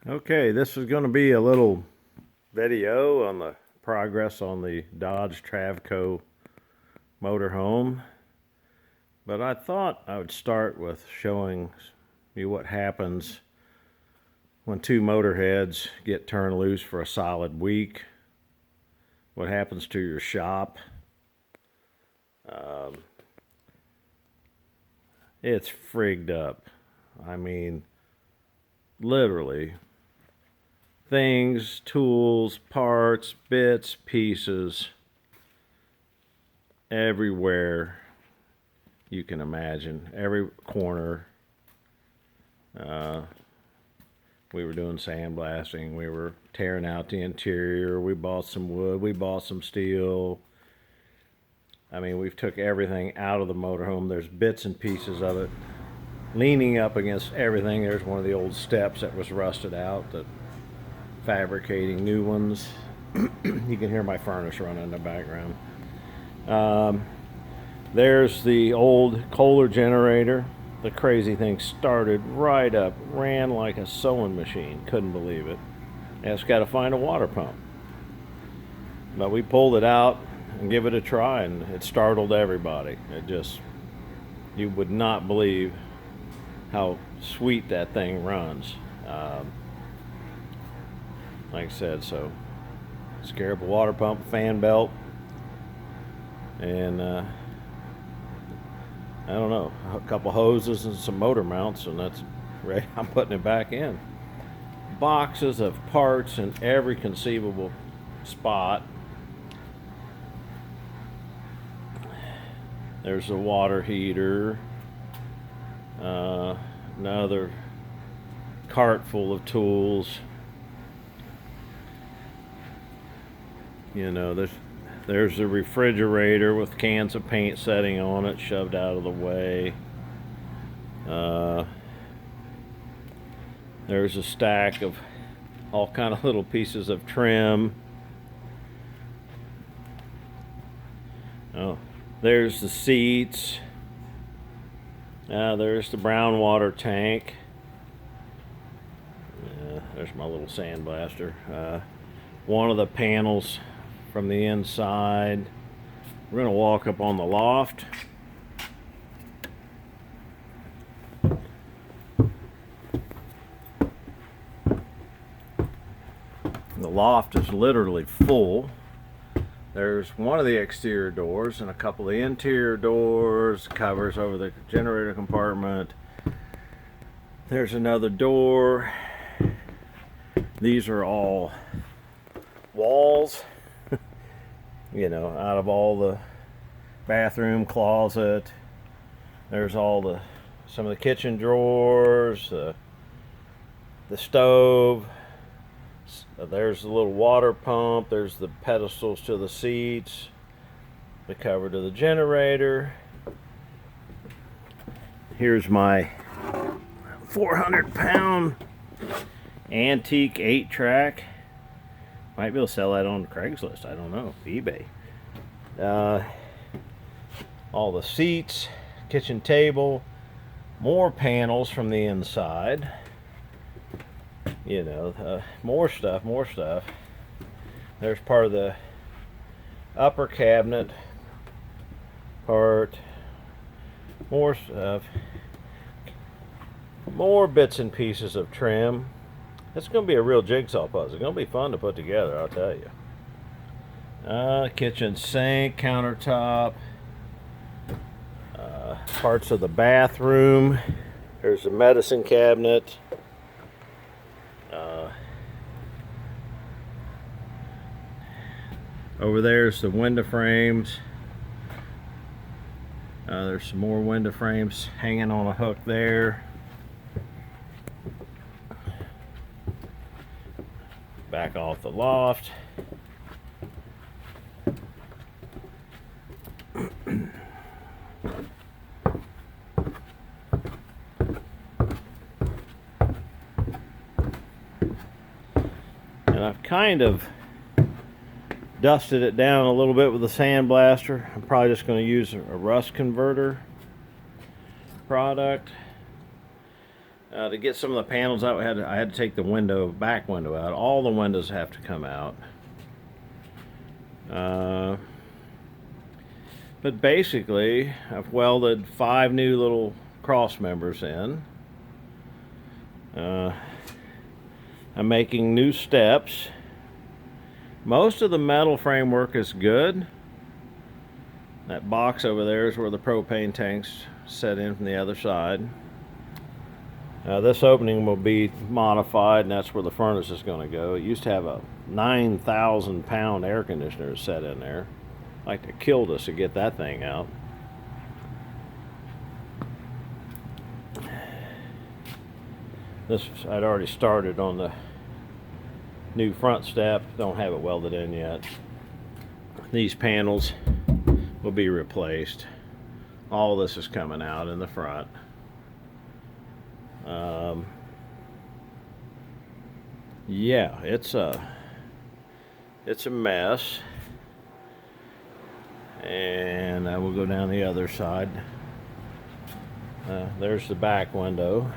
Okay, this is going to be a little video on the progress on the Dodge Travco motorhome. But I thought I would start with showing you what happens when two motorheads get turned loose for a solid week. What happens to your shop. It's frigged up. I mean, literally. Things, tools, parts, bits, pieces, everywhere you can imagine, every corner. We were doing sandblasting, we were tearing out the interior, we bought some wood, we bought some steel. I mean, we've took everything out of the motorhome. There's bits and pieces of it leaning up against everything. There's one of the old steps that was rusted out, that fabricating new ones. You can hear my furnace running in the background. There's the old Kohler generator. The crazy thing started right up, ran like a sewing machine. Couldn't believe it. It's got to find a water pump. But we pulled it out and give it a try, and it startled everybody. It just, you would not believe how sweet that thing runs. Like I said, so scare up a water pump, fan belt, and I don't know, a couple hoses and some motor mounts, and that's ready. I'm putting it back in. Boxes of parts in every conceivable spot. There's a water heater, another cart full of tools. You know, there's a refrigerator with cans of paint setting on it, shoved out of the way. There's a stack of all kind of little pieces of trim. Oh, there's the seats. There's the brown water tank. There's my little sandblaster. One of the panels from the inside. We're going to walk up on the loft. The loft is literally full. There's one of the exterior doors and a couple of the interior doors, covers over the generator compartment. There's another door. These are all walls, you know, out of all the bathroom, closet. There's all some of the kitchen drawers, the stove. There's the little water pump. There's the pedestals to the seats, the cover to the generator. Here's my 400-pound antique 8-track. Might be able to sell that on Craigslist. I don't know. eBay. All the seats, kitchen table, more panels from the inside. You know, more stuff. There's part of the upper cabinet part. More stuff. More bits and pieces of trim. It's going to be a real jigsaw puzzle. It's going to be fun to put together, I'll tell you. Kitchen sink, countertop, parts of the bathroom. There's the medicine cabinet. Over there's the window frames. There's some more window frames hanging on a hook there. Back off the loft. And I've kind of dusted it down a little bit with a sandblaster. I'm probably just going to use a rust converter product. To get some of the panels out, I had to take the back window out. All the windows have to come out. But basically, I've welded 5 new little cross members in. I'm making new steps. Most of the metal framework is good. That box over there is where the propane tanks set in from the other side. This opening will be modified, and that's where the furnace is going to go. It used to have a 9,000 pound air conditioner set in there. Like to killed us to get that thing out. I'd already started on the new front step. Don't have it welded in yet. These panels will be replaced. All this is coming out in the front. Yeah, it's a mess. And I will go down the other side. There's the back window.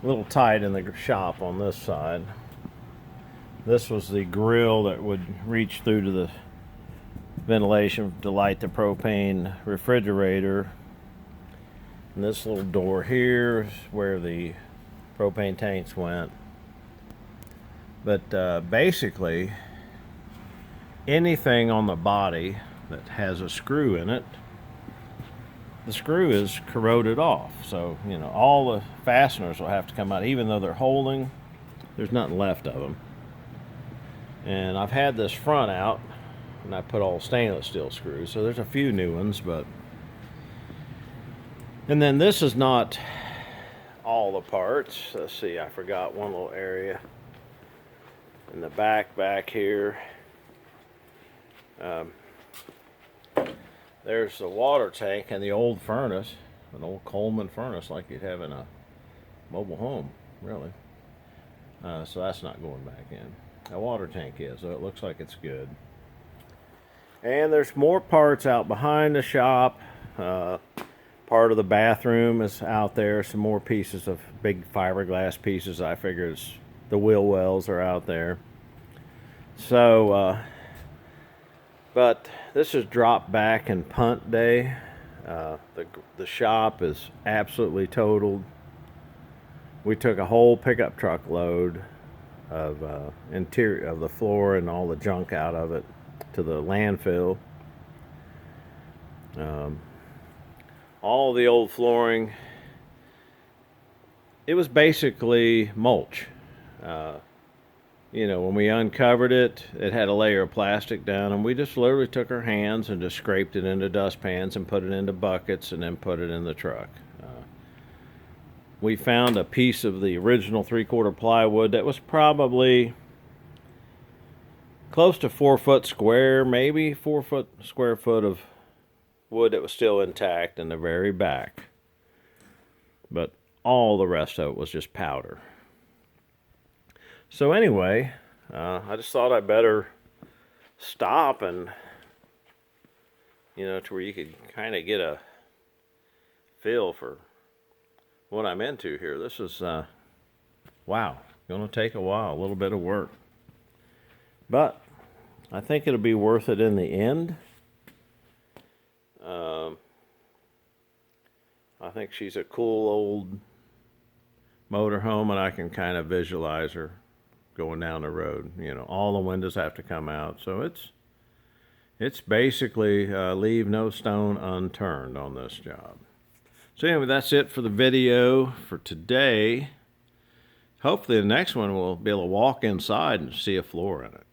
A little tight in the shop on this side. This was the grill that would reach through to the ventilation to light the propane refrigerator. And this little door here is where the propane tanks went. But basically, anything on the body that has a screw in it, the screw is corroded off. So, you know, all the fasteners will have to come out. Even though they're holding, there's nothing left of them. And I've had this front out, and I put all stainless steel screws. So there's a few new ones, but... And then this is not all the parts. Let's see, I forgot one little area in the back here. There's the water tank and the old furnace, an old Coleman furnace like you'd have in a mobile home, really. So that's not going back in. The water tank is, so it looks like it's good. And there's more parts out behind the shop. Part of the bathroom is out there. Some more pieces of big fiberglass pieces. I figure the wheel wells are out there. So, but this is drop back and punt day. The shop is absolutely totaled. We took a whole pickup truck load of interior of the floor and all the junk out of it to the landfill. All the old flooring, it was basically mulch. You know, when we uncovered it, it had a layer of plastic down, and we just literally took our hands and just scraped it into dustpans and put it into buckets and then put it in the truck. We found a piece of the original 3/4 plywood that was probably close to 4 foot square, maybe 4 square foot of wood that was still intact in the very back. But all the rest of it was just powder. So anyway, I just thought I'd better stop and, you know, to where you could kind of get a feel for what I'm into here. This is, wow, gonna take a while, a little bit of work. But I think it'll be worth it in the end. I think she's a cool old motorhome, and I can kind of visualize her going down the road. You know, all the windows have to come out, so it's basically leave no stone unturned on this job. So anyway, that's it for the video for today. Hopefully the next one we'll be able to walk inside and see a floor in it.